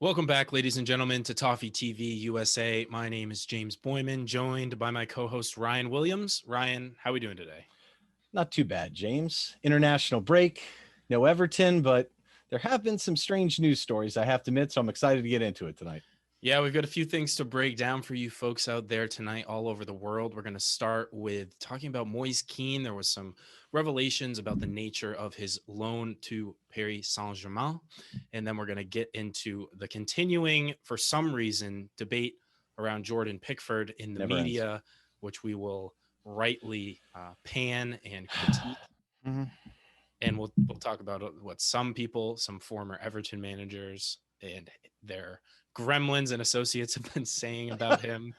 Welcome back, ladies and gentlemen, to Toffee TV USA. My name is James Boyman, joined by my co-host Ryan Williams. Ryan, how are we doing today? Not too bad, James. International break, no Everton, but there have been some strange news stories, I have to admit, so I'm excited to get into it tonight. Yeah, we've got a few things to break down for you folks out there tonight all over the world. We're going to start with talking about Moise Kean. There was some revelations about the nature of his loan to Paris Saint-Germain. And then we're going to get into the continuing, for some reason, debate around Jordan Pickford in the Never ends. media, which we will rightly pan and critique. Mhm. And we'll talk about what some people, some former Everton managers and their gremlins and associates have been saying about him.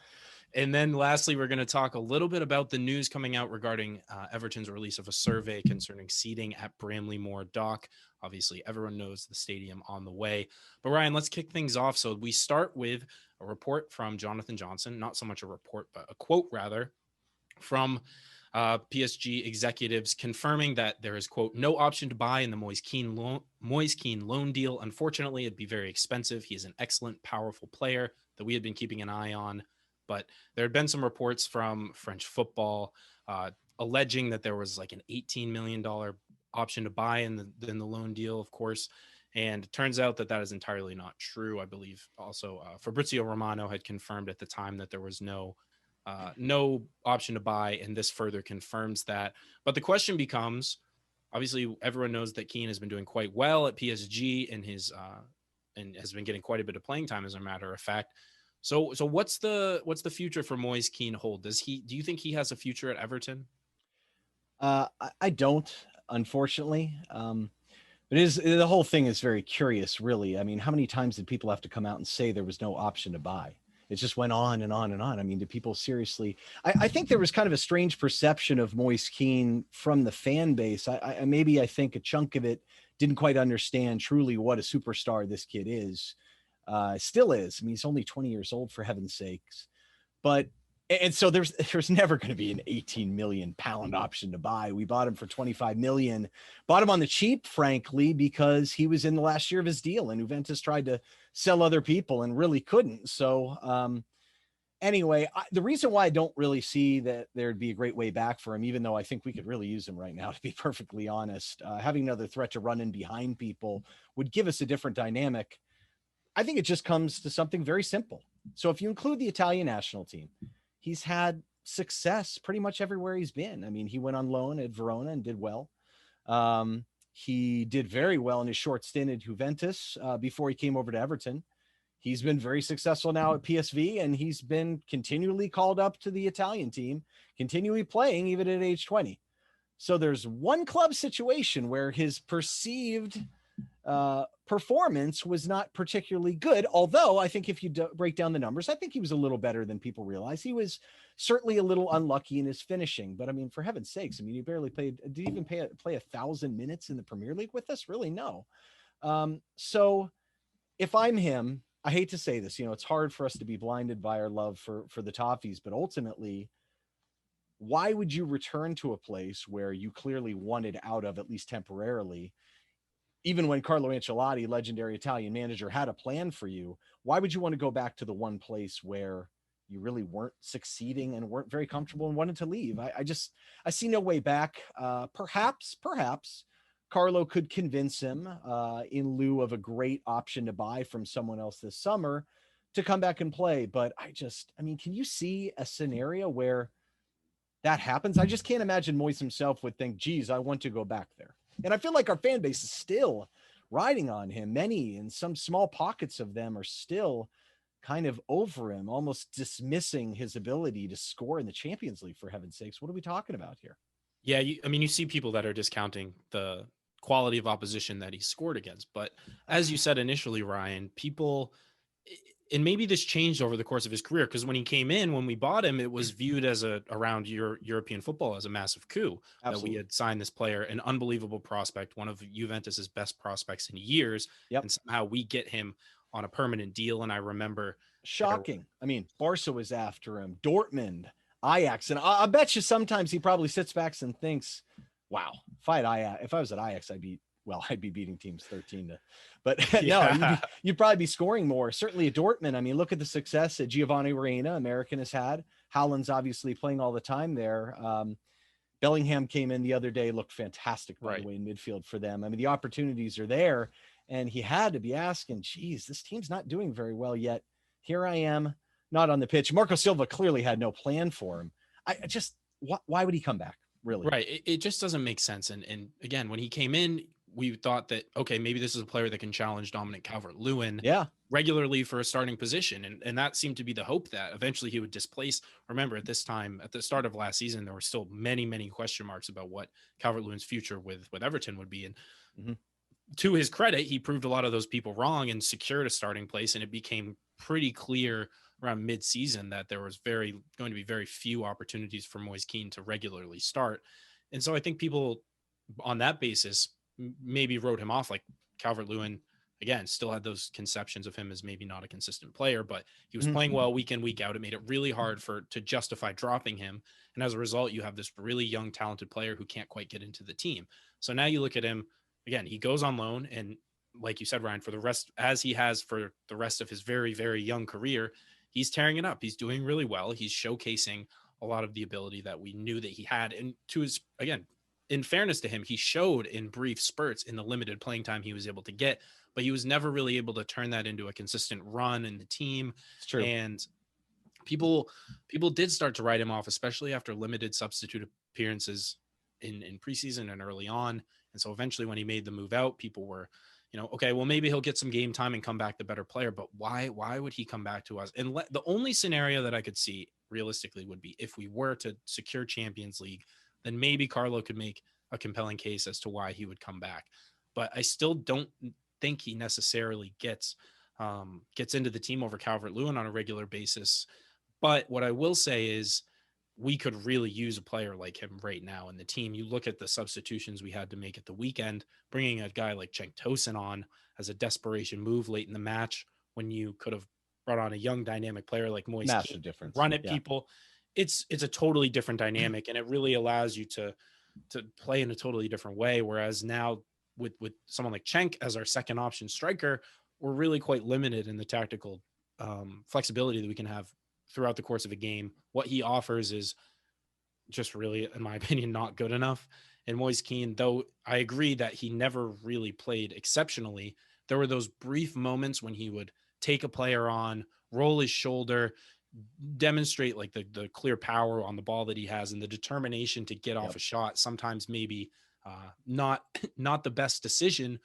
And then lastly, we're going to talk a little bit about the news coming out regarding Everton's release of a survey concerning seating at Bramley Moore Dock. Obviously, everyone knows the stadium on the way. But Ryan, let's kick things off. So we start with a report from Jonathan Johnson, not so much a report, but a quote rather, from PSG executives confirming that there is, quote, no option to buy in the Moise Kean loan deal. Unfortunately, it'd be very expensive. He is an excellent, powerful player that we had been keeping an eye on. But there had been some reports from French football alleging that there was like an $18 million option to buy in the loan deal, of course. And it turns out that that is entirely not true. I believe also Fabrizio Romano had confirmed at the time that there was no option to buy, and this further confirms that. But the question becomes, obviously, everyone knows that Kean has been doing quite well at PSG and and has been getting quite a bit of playing time, as a matter of fact. So what's the future for Moise Kean hold? Do you think he has a future at Everton? I don't, unfortunately. But the whole thing is very curious, really. I mean, how many times did people have to come out and say there was no option to buy? It just went on and on and on. I mean, did people seriously? I think there was kind of a strange perception of Moise Kean from the fan base. I think a chunk of it didn't quite understand truly what a superstar this kid is. Still is. I mean, he's only 20 years old, for heaven's sakes. But and so there's never going to be an 18 million pound option to buy. We bought him for 25 million, bought him on the cheap, frankly, because he was in the last year of his deal, and Juventus tried to sell other people and really couldn't. So anyway, the reason why I don't really see that there'd be a great way back for him, even though I think we could really use him right now, to be perfectly honest, having another threat to run in behind people would give us a different dynamic. I think it just comes to something very simple. So if you include the Italian national team, he's had success pretty much everywhere he's been. I mean, he went on loan at Verona and did well. He did very well in his short stint at Juventus before he came over to Everton. He's been very successful now at PSV, and he's been continually called up to the Italian team, continually playing even at age 20. So there's one club situation where his perceived performance was not particularly good. Although I think if you break down the numbers, I think he was a little better than people realize. He was certainly a little unlucky in his finishing, but I mean, for heaven's sakes, I mean, he barely played. Did he even play 1,000 minutes in the Premier League with us? Really? No. So if I'm him, I hate to say this, it's hard for us to be blinded by our love for the Toffees, but ultimately, why would you return to a place where you clearly wanted out of, at least temporarily? Even when Carlo Ancelotti, legendary Italian manager, had a plan for you, why would you want to go back to the one place where you really weren't succeeding and weren't very comfortable and wanted to leave? I see no way back. Perhaps Carlo could convince him in lieu of a great option to buy from someone else this summer to come back and play. But I mean, can you see a scenario where that happens? I just can't imagine Moise himself would think, geez, I want to go back there. And I feel like our fan base is still riding on him. Many and some small pockets of them are still kind of over him, almost dismissing his ability to score in the Champions League, for heaven's sakes. What are we talking about here? Yeah, I mean, you see people that are discounting the quality of opposition that he scored against. But as you said initially, Ryan, people, and maybe this changed over the course of his career, because when he came in, when we bought him, it was viewed as around European football as a massive coup. Absolutely. That we had signed this player, an unbelievable prospect, one of Juventus's best prospects in years. Yep. And somehow we get him on a permanent deal. And I remember, shocking. I mean, Barca was after him, Dortmund, Ajax, and I bet you sometimes he probably sits back and thinks, wow, if I was at Ajax, I'd be well, I'd be beating teams 13 to, but no, Yeah. you'd probably be scoring more. Certainly at Dortmund. I mean, look at the success that Giovanni Reina, American, has had. Haaland's obviously playing all the time there. Bellingham came in the other day, looked fantastic, by Right. the way, in midfield for them. I mean, the opportunities are there, and he had to be asking, geez, this team's not doing very well yet. Here I am, not on the pitch. Marco Silva clearly had no plan for him. I just, why would he come back? Really? Right. It just doesn't make sense. And again, when he came in, we thought that, okay, maybe this is a player that can challenge Dominic Calvert-Lewin Yeah. regularly for a starting position. And that seemed to be the hope that eventually he would displace. Remember, at this time, at the start of last season, there were still many, many question marks about what Calvert-Lewin's future with Everton would be. And to his credit, he proved a lot of those people wrong and secured a starting place. And it became pretty clear around mid-season that there was going to be very few opportunities for Moise Kean to regularly start. And so I think people on that basis maybe wrote him off. Like Calvert-Lewin, again, still had those conceptions of him as maybe not a consistent player, but he was playing well week in, week out. It made it really hard to justify dropping him. And as a result, you have this really young, talented player who can't quite get into the team. So now you look at him again, he goes on loan, and like you said, Ryan, for the rest, as he has for the rest of his very, very young career, he's tearing it up. He's doing really well. He's showcasing a lot of the ability that we knew that he had. And to his, again, in fairness to him, he showed in brief spurts in the limited playing time he was able to get, but he was never really able to turn that into a consistent run in the team. It's true. And people did start to write him off, especially after limited substitute appearances in preseason and early on. And so eventually when he made the move out, people were, okay, well, maybe he'll get some game time and come back the better player, but why would he come back to us? And the only scenario that I could see realistically would be if we were to secure Champions League, then maybe Carlo could make a compelling case as to why he would come back. But I still don't think he necessarily gets into the team over Calvert-Lewin on a regular basis. But what I will say is we could really use a player like him right now in the team. You look at the substitutions we had to make at the weekend, bringing a guy like Cenk Tosun on as a desperation move late in the match when you could have brought on a young dynamic player like Moise Kean, run at people. It's a totally different dynamic, and it really allows you to play in a totally different way. Whereas now with someone like Cenk as our second option striker, we're really quite limited in the tactical flexibility that we can have throughout the course of a game. What he offers is just really, in my opinion, not good enough. And Moise Kean, though I agree that he never really played exceptionally, there were those brief moments when he would take a player on, roll his shoulder, demonstrate like the clear power on the ball that he has and the determination to get off a shot. Sometimes maybe not the best decision,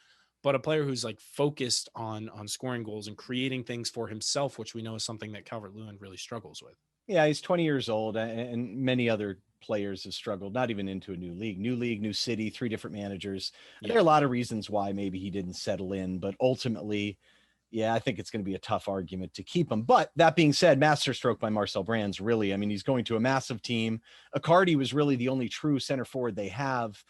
but a player who's like focused on scoring goals and creating things for himself, which we know is something that Calvert-Lewin really struggles with. Yeah, he's 20 years old, and many other players have struggled, not even into a new league, new city, 3 different managers. Yeah. There are a lot of reasons why maybe he didn't settle in, but ultimately, yeah, I think it's going to be a tough argument to keep him. But that being said, masterstroke by Marcel Brands, really. I mean, he's going to a massive team. Icardi was really the only true center forward they have.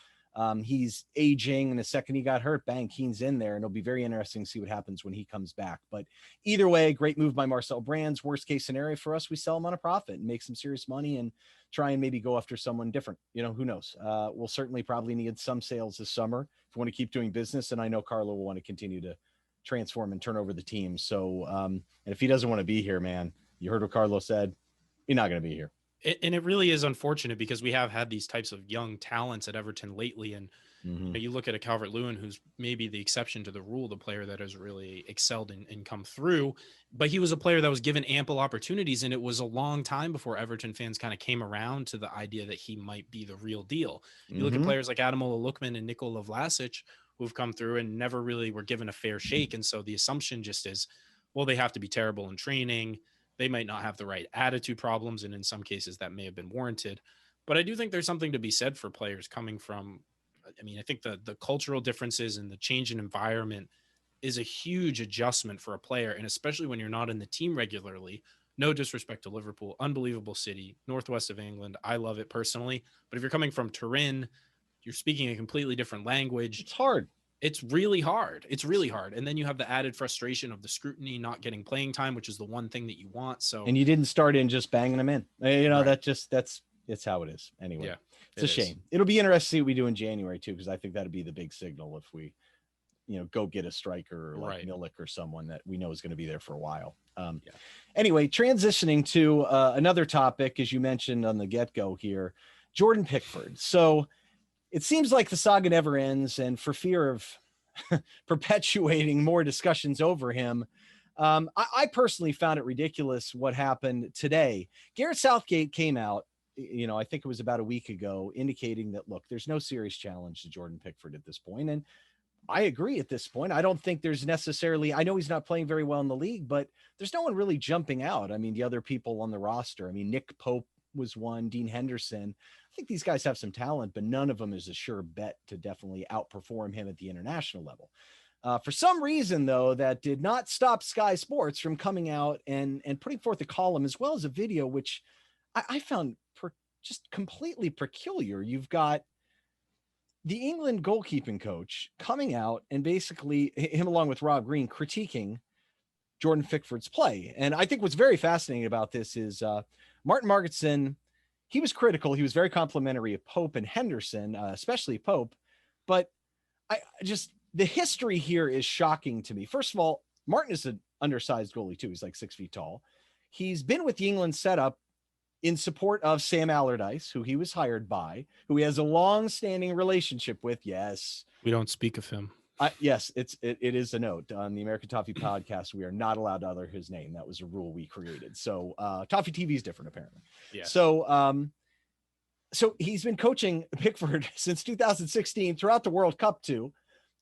He's aging, and the second he got hurt, bang, Keane's in there, and it'll be very interesting to see what happens when he comes back. But either way, great move by Marcel Brands. Worst case scenario for us, we sell him on a profit and make some serious money and try and maybe go after someone different. Who knows? We'll certainly probably need some sales this summer if we want to keep doing business, and I know Carlo will want to continue to transform and turn over the team. So, and if he doesn't want to be here, man, you heard what Carlo said, he's not going to be here. And it really is unfortunate because we have had these types of young talents at Everton lately. And you look at a Calvert-Lewin, who's maybe the exception to the rule, the player that has really excelled and come through, but he was a player that was given ample opportunities. And it was a long time before Everton fans kind of came around to the idea that he might be the real deal. You look at players like Ademola Lookman and Nikola Vlasic, who've come through and never really were given a fair shake. And so the assumption just is, well, they have to be terrible in training. They might not have the right attitude problems. And in some cases that may have been warranted, but I do think there's something to be said for players coming from, I think the cultural differences and the change in environment is a huge adjustment for a player. And especially when you're not in the team regularly, no disrespect to Liverpool, unbelievable city, northwest of England. I love it personally, but if you're coming from Turin, you're speaking a completely different language. It's hard. It's really hard. It's really hard. And then you have the added frustration of the scrutiny, not getting playing time, which is the one thing that you want. So, and you didn't start in just banging them in, Right. that's it's how it is. Anyway, Yeah, it's a shame. It'll be interesting to see what we do in January too, because I think that'd be the big signal if we, go get a striker like Milik or someone that we know is going to be there for a while. Anyway, transitioning to another topic, as you mentioned on the get-go here, Jordan Pickford. So it seems like the saga never ends, and for fear of perpetuating more discussions over him, I personally found it ridiculous what happened today. Gareth Southgate came out, I think it was about a week ago, indicating that, look, there's no serious challenge to Jordan Pickford at this point. And I agree at this point. I don't think there's necessarily, I know he's not playing very well in the league, but there's no one really jumping out. I mean, the other people on the roster, Nick Pope was one, Dean Henderson. I think these guys have some talent, but none of them is a sure bet to definitely outperform him at the international level. For some reason, though, that did not stop Sky Sports from coming out and putting forth a column as well as a video, which I found just completely peculiar. You've got the England goalkeeping coach coming out and basically him along with Rob Green critiquing Jordan Pickford's play. And I think what's very fascinating about this is Martin Margetson, he was critical. He was very complimentary of Pope and Henderson, especially Pope. But the history here is shocking to me. First of all, Martin is an undersized goalie too. He's like 6 feet tall. He's been with the England setup in support of Sam Allardyce, who he was hired by, who he has a long-standing relationship with. Yes. We don't speak of him. Yes, it is a note on the American Toffee podcast. We are not allowed to utter his name. That was a rule we created. So Toffee TV is different, apparently. Yeah. So he's been coaching Pickford since 2016 throughout the World Cup too.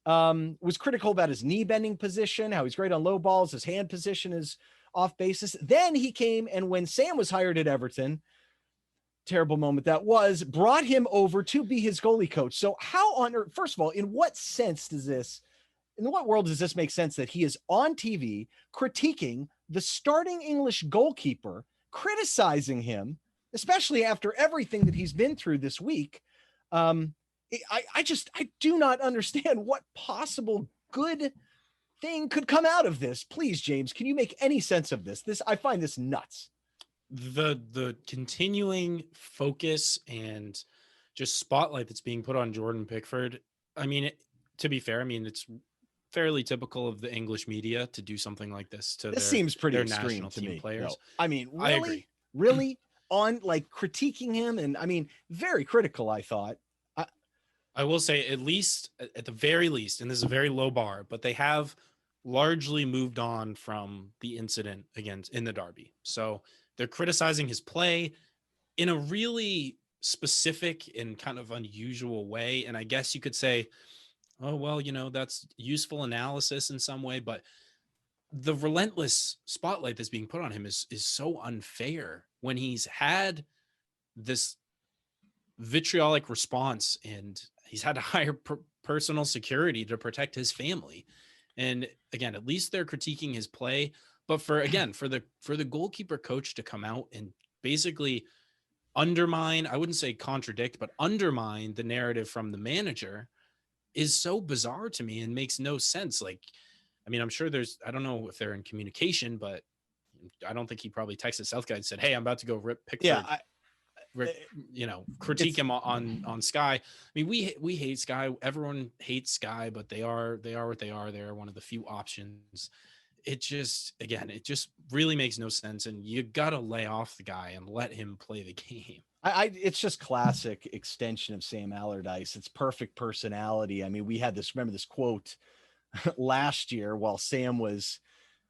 Was critical about his knee bending position, how he's great on low balls, his hand position is off basis. Then he came, and when Sam was hired at Everton, terrible moment that was, brought him over to be his goalie coach. So how on earth, first of all, in what world does this make sense that he is on TV critiquing the starting English goalkeeper, criticizing him, especially after everything that he's been through this week? I do not understand what possible good thing could come out of this. Please, James, can you make any sense of this? I find this nuts. The continuing focus and just spotlight that's being put on Jordan Pickford. To be fair, it's fairly typical of the English media to do something like this to seems pretty their extreme national to team me. players. No. Really, I agree. Really on like critiquing him, and very critical, I thought. I will say, at the very least, and this is a very low bar, but they have largely moved on from the incident in the derby. So they're criticizing his play in a really specific and kind of unusual way. And I guess you could say, oh, well, that's useful analysis in some way, but the relentless spotlight that's being put on him is so unfair when he's had this vitriolic response and he's had to hire personal security to protect his family. And again, at least they're critiquing his play. But for the goalkeeper coach to come out and basically undermine, I wouldn't say contradict, but undermine the narrative from the manager is so bizarre to me and makes no sense. I'm sure I don't know if they're in communication, but I don't think he probably texted Southgate and said, hey, I'm about to go rip Pickford. Yeah, critique him on Sky. We hate Sky. Everyone hates Sky, but they are what they are. They're one of the few options. It just really makes no sense. And you got to lay off the guy and let him play the game. It's just classic extension of Sam Allardyce. It's perfect personality. We had this quote last year while Sam was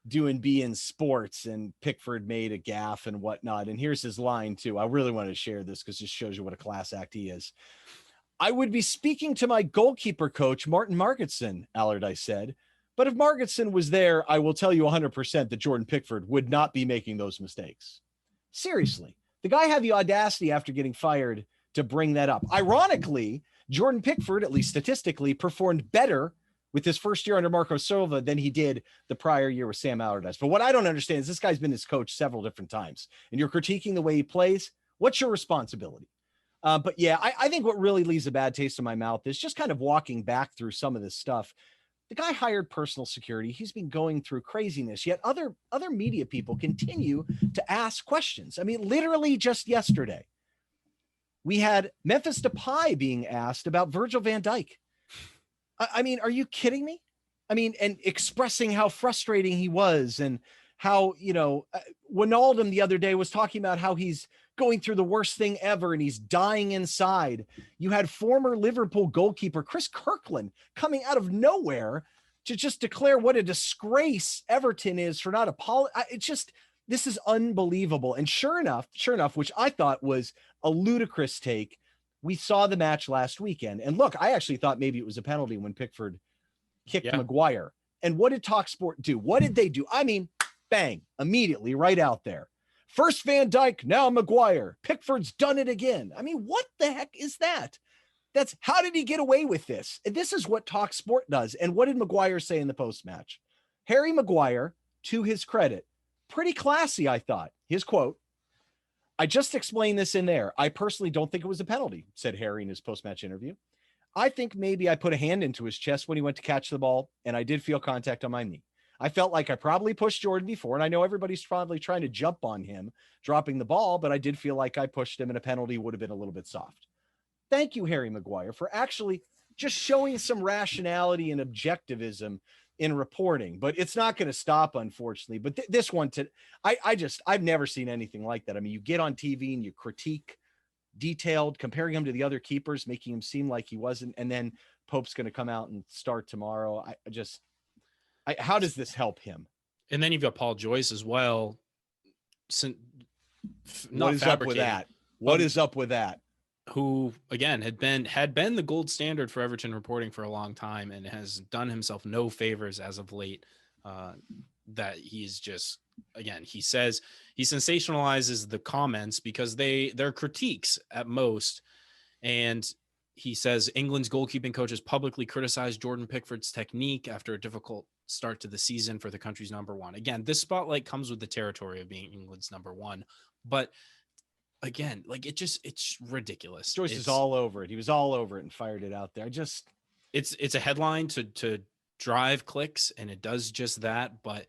doing beIN Sports and Pickford made a gaffe and whatnot. And here's his line too. I really wanted to share this because this shows you what a class act he is. I would be speaking to my goalkeeper coach, Martin Margetson, Allardyce said. But if Margetson was there, I will tell you 100% that Jordan Pickford would not be making those mistakes. Seriously, the guy had the audacity after getting fired to bring that up. Ironically, Jordan Pickford, at least statistically, performed better with his first year under Marco Silva than he did the prior year with Sam Allardyce. But what I don't understand is this guy's been his coach several different times, and you're critiquing the way he plays. What's your responsibility? But yeah, I think what really leaves a bad taste in my mouth is just kind of walking back through some of this stuff. The guy hired personal security. He's been going through craziness, yet other media people continue to ask questions. Literally just yesterday, We had Memphis Depay being asked about Virgil van Dijk. I mean, are you kidding me? I mean, and expressing how frustrating he was, and how, Wijnaldum the other day was talking about how he's going through the worst thing ever and he's dying inside. You had former Liverpool goalkeeper Chris Kirkland coming out of nowhere to just declare what a disgrace Everton is for not this is unbelievable. And sure enough, which I thought was a ludicrous take, we saw the match last weekend. And look, I actually thought maybe it was a penalty when Pickford kicked Maguire. And what did TalkSport do? What did they do? I mean, bang, immediately right out there. First Van Dijk, now Maguire. Pickford's done it again. I mean, what the heck is that? How did he get away with this? And this is what TalkSport does. And what did Maguire say in the post-match? Harry Maguire, to his credit, pretty classy, I thought. His quote, "I just explained this in there. I personally don't think it was a penalty," said Harry in his post-match interview. "I think maybe I put a hand into his chest when he went to catch the ball, and I did feel contact on my knee. I felt like I probably pushed Jordan before, and I know everybody's probably trying to jump on him dropping the ball, but I did feel like I pushed him, and a penalty would have been a little bit soft." Thank you, Harry Maguire, for actually just showing some rationality and objectivism in reporting. But it's not going to stop, unfortunately. But this one, I've never seen anything like that. I mean, you get on TV and you critique detailed, comparing him to the other keepers, making him seem like he wasn't, and then Pope's going to come out and start tomorrow. How does this help him? And then you've got Paul Joyce as well. What is up with that? What is up with that? Who again had been the gold standard for Everton reporting for a long time, and has done himself no favors as of late. That he's just, again, he says he sensationalizes the comments because they're critiques at most, and he says England's goalkeeping coaches publicly criticized Jordan Pickford's technique after a difficult start to the season for the country's number one. Again, this spotlight comes with the territory of being England's number one, but again, like it's ridiculous. Joyce is all over it. He was all over it and fired it out there. It's a headline to drive clicks, and it does just that. But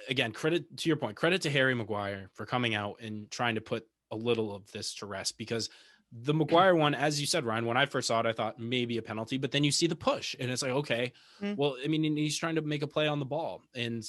again, credit to your point, credit to Harry Maguire for coming out and trying to put a little of this to rest, because the Maguire one, as you said, Ryan, when I first saw it, I thought maybe a penalty, but then you see the push and it's like, okay, well, I mean, he's trying to make a play on the ball. And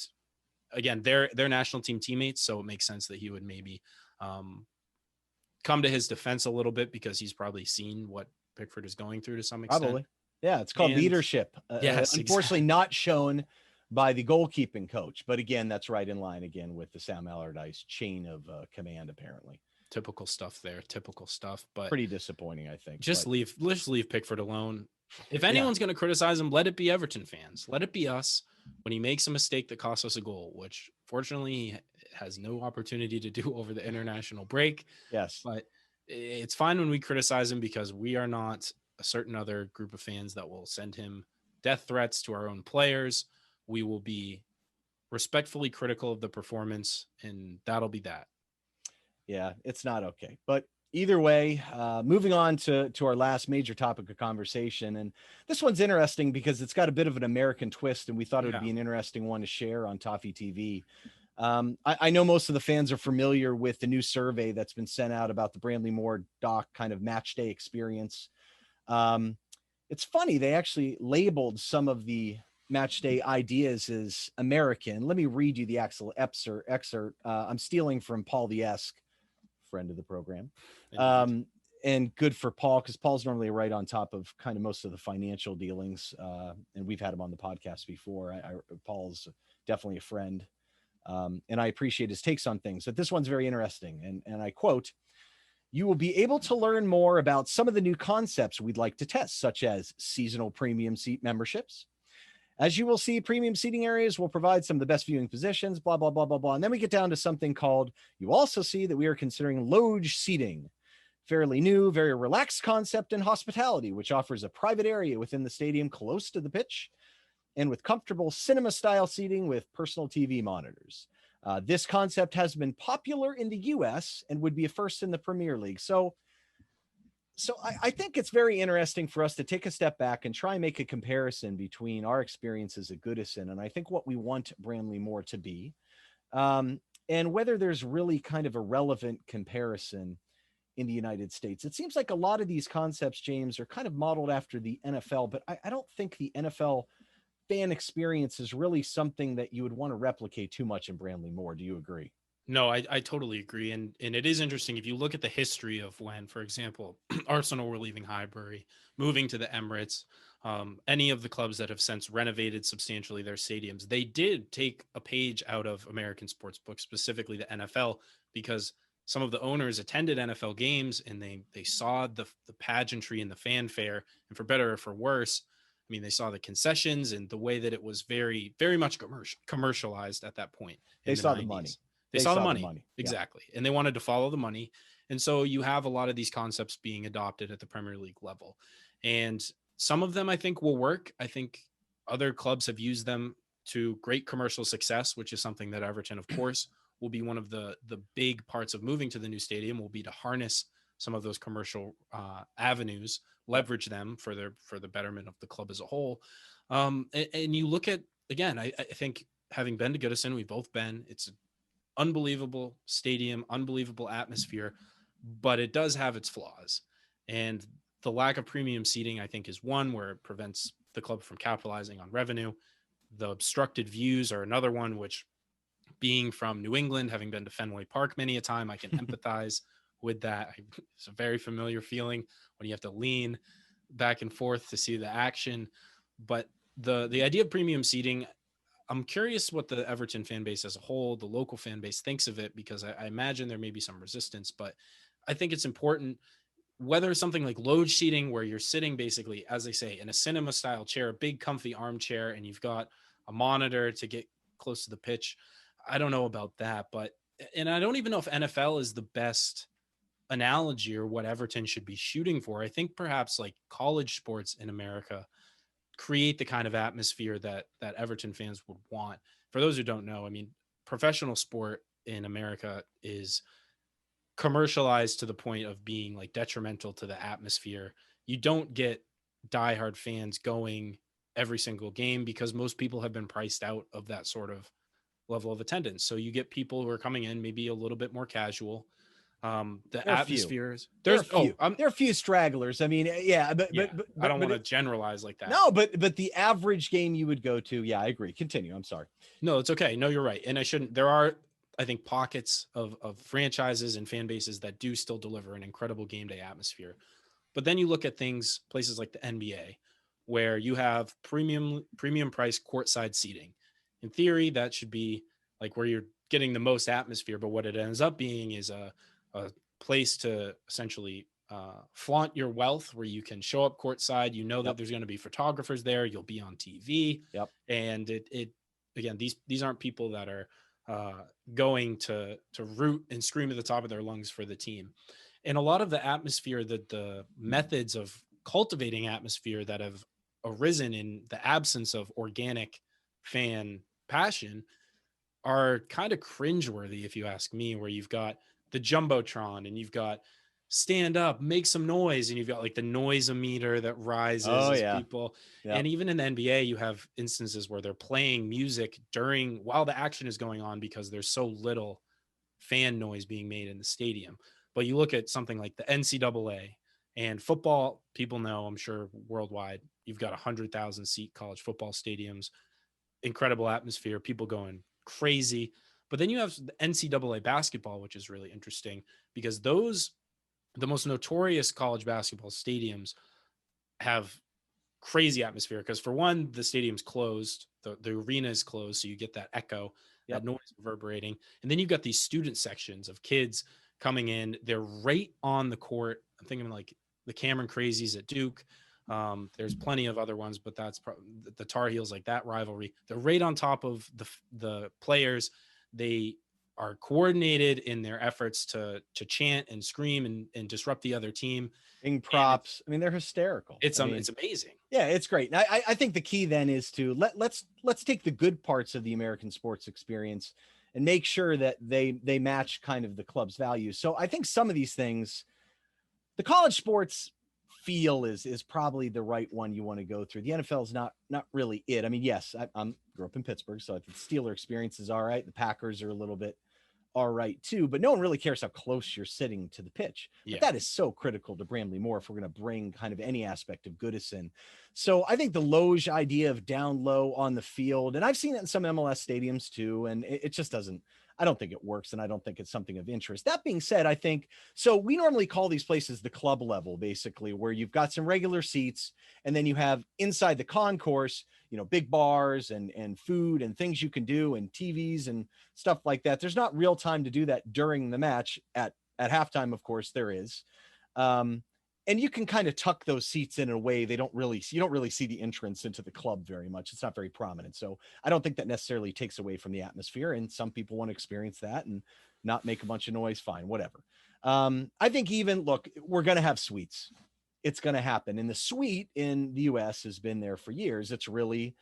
again, they're national team teammates. So it makes sense that he would maybe come to his defense a little bit, because he's probably seen what Pickford is going through to some extent. Probably. Yeah. It's called leadership. Yes, unfortunately not shown by the goalkeeping coach, but again, that's right in line again with the Sam Allardyce chain of command, apparently. Typical stuff there. Typical stuff, but pretty disappointing, I think. Let's leave Pickford alone. If anyone's going to criticize him, let it be Everton fans. Let it be us when he makes a mistake that costs us a goal, which fortunately he has no opportunity to do over the international break. Yes. But it's fine when we criticize him, because we are not a certain other group of fans that will send him death threats to our own players. We will be respectfully critical of the performance, and that'll be that. Yeah, it's not okay. But either way, moving on to our last major topic of conversation. And this one's interesting because it's got a bit of an American twist, and we thought it would be an interesting one to share on Toffee TV. I know most of the fans are familiar with the new survey that's been sent out about the Bramley Moore doc kind of match day experience. It's funny, they actually labeled some of the match day ideas as American. Let me read you the actual excerpt. I'm stealing from Paul the Esk, friend of the program. And good for Paul, because Paul's normally right on top of kind of most of the financial dealings. And we've had him on the podcast before. Paul's definitely a friend. And I appreciate his takes on things. But this one's very interesting. And I quote, "You will be able to learn more about some of the new concepts we'd like to test, such as seasonal premium seat memberships. As you will see, premium seating areas will provide some of the best viewing positions, blah, blah, blah, blah, blah." And then we get down to something called, "You also see that we are considering loge seating, fairly new, very relaxed concept in hospitality, which offers a private area within the stadium close to the pitch and with comfortable cinema style seating with personal TV monitors. This concept has been popular in the US and would be a first in the Premier League." So I think it's very interesting for us to take a step back and try and make a comparison between our experiences at Goodison and I think what we want Bramley Moore to be, and whether there's really kind of a relevant comparison in the United States. It seems like a lot of these concepts, James, are kind of modeled after the NFL, but I don't think the NFL fan experience is really something that you would want to replicate too much in Bramley Moore. Do you agree? No, I totally agree. And it is interesting if you look at the history of when, for example, Arsenal were leaving Highbury, moving to the Emirates, any of the clubs that have since renovated substantially their stadiums, they did take a page out of American sports books, specifically the NFL, because some of the owners attended NFL games and they saw the pageantry and the fanfare, and for better or for worse, I mean, they saw the concessions and the way that it was very, very much commercialized at that point They in the saw the money. 90s. They saw the money. Exactly. Yeah. And they wanted to follow the money. And so you have a lot of these concepts being adopted at the Premier League level. And some of them I think will work. I think other clubs have used them to great commercial success, which is something that Everton, of course, will be one of the big parts of moving to the new stadium, will be to harness some of those commercial avenues, leverage them for the betterment of the club as a whole. And you look at, again, I think having been to Goodison, we've both been, it's unbelievable stadium, unbelievable atmosphere, but it does have its flaws. And the lack of premium seating, I think, is one where it prevents the club from capitalizing on revenue. The obstructed views are another one, which, being from New England, having been to Fenway Park many a time, I can empathize with that. It's a very familiar feeling when you have to lean back and forth to see the action. But the idea of premium seating, I'm curious what the Everton fan base as a whole, the local fan base, thinks of it, because I imagine there may be some resistance, but I think it's important, whether something like loge seating, where you're sitting basically, as they say, in a cinema style chair, a big comfy armchair, and you've got a monitor to get close to the pitch. I don't know about that, and I don't even know if NFL is the best analogy or what Everton should be shooting for. I think perhaps like college sports in America create the kind of atmosphere that Everton fans would want. For those who don't know, I mean, professional sport in America is commercialized to the point of being like detrimental to the atmosphere. You don't get diehard fans going every single game because most people have been priced out of that sort of level of attendance. So you get people who are coming in maybe a little bit more casual. The atmospheres, there are a few stragglers. I mean, but I don't want to generalize like that. No, but the average game you would go to, I agree. Continue. I'm sorry. No, it's okay. No, you're right. And I shouldn't. There are, I think, pockets of franchises and fan bases that do still deliver an incredible game day atmosphere. But then you look at places like the NBA, where you have premium price courtside seating. In theory, that should be like where you're getting the most atmosphere. But what it ends up being is a place to essentially flaunt your wealth, where you can show up courtside. You know that there's going to be photographers there. You'll be on TV. Yep. And it again, these aren't people that are going to root and scream at the top of their lungs for the team. And a lot of the atmosphere, that the methods of cultivating atmosphere that have arisen in the absence of organic fan passion are kind of cringeworthy, if you ask me, where you've got the Jumbotron and you've got stand up, make some noise, and you've got like the noise-o-meter that rises as people. Yep. And even in the NBA, you have instances where they're playing music while the action is going on because there's so little fan noise being made in the stadium. But you look at something like the NCAA and football, people know, I'm sure worldwide, you've got 100,000 seat college football stadiums, incredible atmosphere, people going crazy. But then you have the NCAA basketball, which is really interesting because the most notorious college basketball stadiums have crazy atmosphere. Because for one, the stadium's closed, the arena is closed, so you get that echo, that noise reverberating. And then you've got these student sections of kids coming in. They're right on the court. I'm thinking like the Cameron Crazies at Duke. There's plenty of other ones, but that's the Tar Heels, like that rivalry. They're right on top of the players. They are coordinated in their efforts to chant and scream and disrupt the other team. In props, I mean, they're hysterical. It's amazing. Yeah, it's great. And I think the key then is to let's take the good parts of the American sports experience and make sure that they match kind of the club's values. So I think some of these things, the college sports feel is probably the right one you want to go through. The NFL is not really it. I mean, yes, I grew up in Pittsburgh, so I think the Steeler experience is all right. The Packers are a little bit are right too, but no one really cares how close you're sitting to the pitch. But that is so critical to Bramley Moore if we're going to bring kind of any aspect of Goodison. So I think the Loge idea of down low on the field, and I've seen it in some MLS stadiums too, and it just doesn't, I don't think it works, and I don't think it's something of interest. That being said, I think, so we normally call these places the club level, basically, where you've got some regular seats, and then you have inside the concourse, you know, big bars and food and things you can do and TVs and stuff like that. There's not real time to do that during the match. At halftime, of course, there is. And you can kind of tuck those seats in a way you don't really see the entrance into the club very much. It's not very prominent. So I don't think that necessarily takes away from the atmosphere. And some people want to experience that and not make a bunch of noise. Fine, whatever. I think look, we're going to have suites. It's going to happen. And the suite in the US has been there for years. It's really,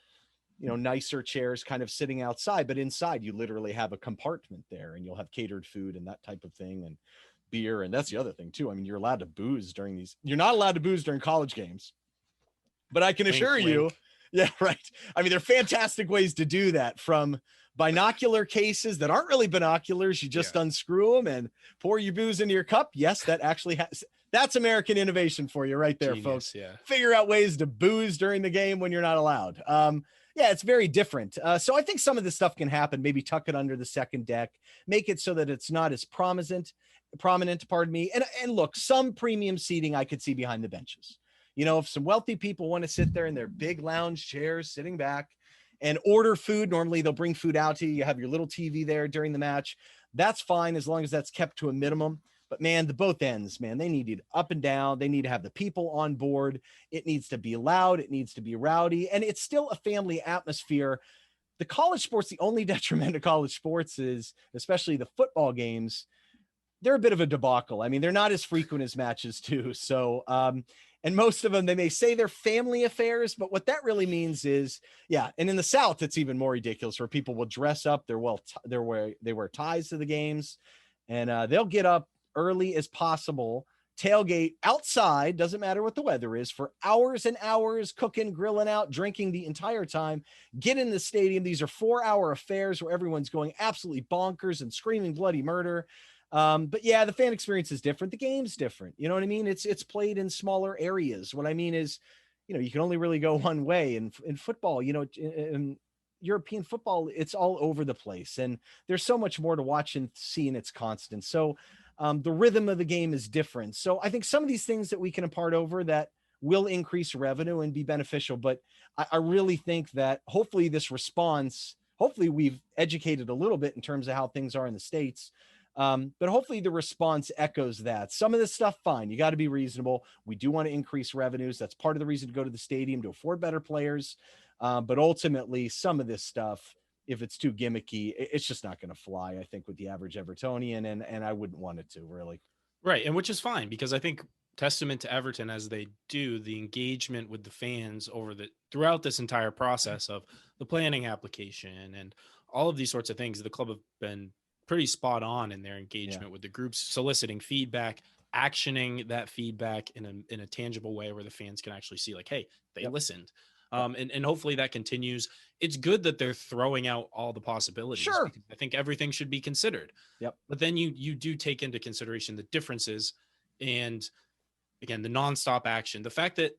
you know, nicer chairs kind of sitting outside, but inside you literally have a compartment there, and you'll have catered food and that type of thing, and beer. And that's the other thing too. I mean, you're allowed to booze you're not allowed to booze during college games, but I can assure you, yeah, right. I mean, there are fantastic ways to do that, from binocular cases that aren't really binoculars. You just unscrew them and pour your booze into your cup. Yes, that actually that's American innovation for you right there, folks. Yeah. Figure out ways to booze during the game when you're not allowed. Yeah, it's very different. So I think some of this stuff can happen. Maybe tuck it under the second deck, make it so that it's not as prominent, pardon me. And look, some premium seating I could see behind the benches. You know, if some wealthy people want to sit there in their big lounge chairs, sitting back and order food, normally they'll bring food out to you. You have your little TV there during the match. That's fine, as long as that's kept to a minimum. But man, the both ends, man, they need it up and down. They need to have the people on board. It needs to be loud. It needs to be rowdy. And it's still a family atmosphere. The college sports, the only detriment to college sports is, especially the football games, they're a bit of a debacle. I mean, they're not as frequent as matches too. So, and most of them, they may say they're family affairs, but what that really means is, yeah. And in the South, it's even more ridiculous, where people will dress up. They wear ties to the games, and they'll get up early as possible, tailgate outside, doesn't matter what the weather is, for hours and hours, cooking, grilling out, drinking the entire time, get in the stadium. These are 4-hour affairs where everyone's going absolutely bonkers and screaming bloody murder. But yeah, the fan experience is different. The game's different. You know what I mean? It's played in smaller areas. What I mean is, you know, you can only really go one way. In football, you know, in European football, it's all over the place, and there's so much more to watch and see, and it's constant. So the rhythm of the game is different. So I think some of these things that we can impart over that will increase revenue and be beneficial. But I really think that hopefully this response, hopefully we've educated a little bit in terms of how things are in the States. But hopefully the response echoes that. Some of this stuff, fine. You got to be reasonable. We do want to increase revenues. That's part of the reason to go to the stadium, to afford better players. But ultimately, some of this stuff, if it's too gimmicky, it's just not going to fly, I think, with the average Evertonian, and I wouldn't want it to, really. Right, and which is fine, because I think testament to Everton, as they do, the engagement with the fans throughout this entire process of the planning application and all of these sorts of things, the club have been pretty spot on in their engagement with the groups, soliciting feedback, actioning that feedback in a tangible way where the fans can actually see, like, hey, they listened. And hopefully that continues. It's good that they're throwing out all the possibilities. Sure. I think everything should be considered. Yep. But then you do take into consideration the differences, and again, the nonstop action, the fact that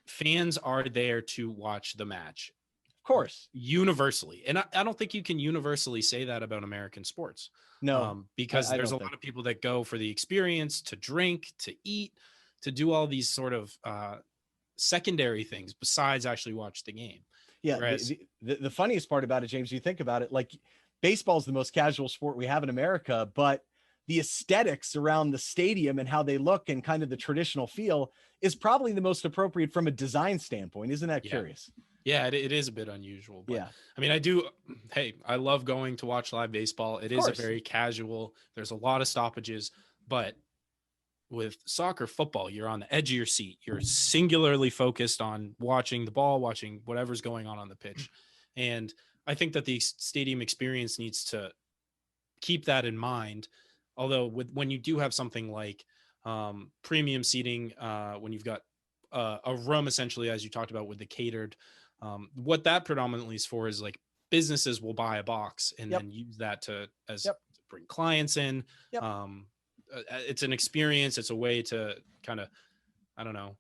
fans are there to watch the match. Of course. Universally. And I don't think you can universally say that about American sports. No. Because there's a lot of people that go for the experience, to drink, to eat, to do all these sort of secondary things besides actually watch the game. Yeah. Whereas, the funniest part about it, James, you think about it, like, baseball is the most casual sport we have in America, but the aesthetics around the stadium and how they look and kind of the traditional feel is probably the most appropriate from a design standpoint. Isn't that curious? Yeah, it is a bit unusual. But yeah. I mean, I love going to watch live baseball. It is a very casual, there's a lot of stoppages, but with soccer, football, you're on the edge of your seat. You're singularly focused on watching the ball, watching whatever's going on the pitch. And I think that the stadium experience needs to keep that in mind. Although when you do have something like premium seating, when you've got a room, essentially, as you talked about with the catered, what that predominantly is for is, like, businesses will buy a box and then use that to bring clients in. Yep. It's an experience. It's a way to kind of, I don't know,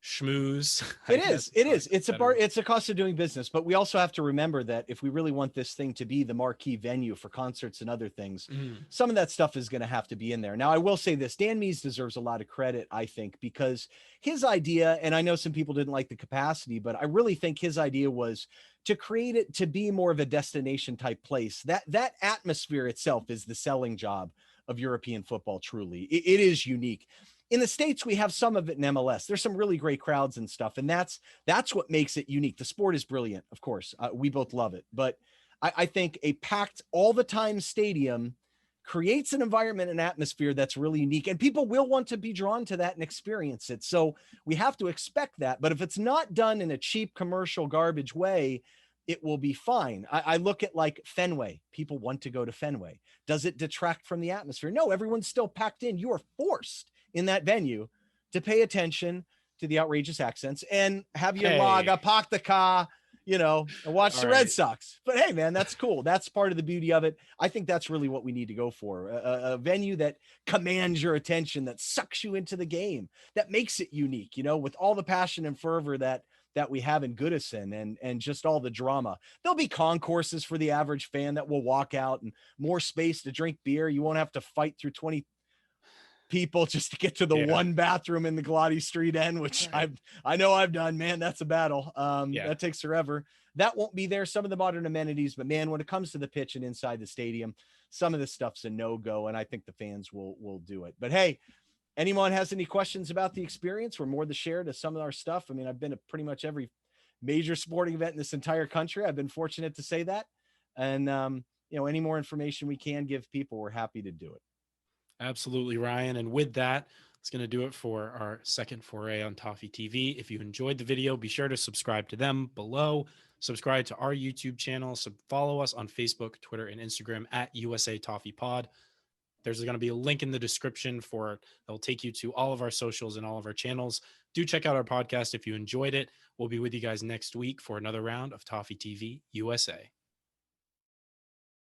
schmooze. It is. It's a cost of doing business, but we also have to remember that if we really want this thing to be the marquee venue for concerts and other things, some of that stuff is going to have to be in there. Now, I will say this, Dan Mees deserves a lot of credit, I think, because his idea, and I know some people didn't like the capacity, but I really think his idea was to create it to be more of a destination type place. That atmosphere itself is the selling job of European football. Truly, it is unique. In the States, we have some of it in MLS. There's some really great crowds and stuff, and that's what makes it unique. The sport is brilliant, of course. We both love it, but I think a packed all the time stadium creates an environment and atmosphere that's really unique, and people will want to be drawn to that and experience it. So we have to expect that. But if it's not done in a cheap commercial garbage way, it will be fine. I look at like Fenway. People want to go to Fenway. Does it detract from the atmosphere? No, everyone's still packed in. You are forced in that venue to pay attention to the outrageous accents and have your lager, park the car, and watch the Red Sox. But hey, man, that's cool. That's part of the beauty of it. I think that's really what we need to go for. A venue that commands your attention, that sucks you into the game, that makes it unique, with all the passion and fervor that we have in Goodison and just all the drama. There'll be concourses for the average fan that will walk out and more space to drink beer. You won't have to fight through 20 people just to get to the one bathroom in the Galati Street end, which I know I've done, man. That's a battle. That takes forever. That won't be there. Some of the modern amenities, but man, when it comes to the pitch and inside the stadium, some of this stuff's a no-go. And I think the fans will do it. But hey, anyone has any questions about the experience? We're more to share to some of our stuff. I mean, I've been to pretty much every major sporting event in this entire country. I've been fortunate to say that. And, any more information we can give people, we're happy to do it. Absolutely, Ryan. And with that, it's going to do it for our second foray on Toffee TV. If you enjoyed the video, be sure to subscribe to them below. Subscribe to our YouTube channel. Follow us on Facebook, Twitter, and Instagram at USA Toffee Pod. There's going to be a link in the description that will take you to all of our socials and all of our channels. Do check out our podcast if you enjoyed it. We'll be with you guys next week for another round of Toffee TV USA.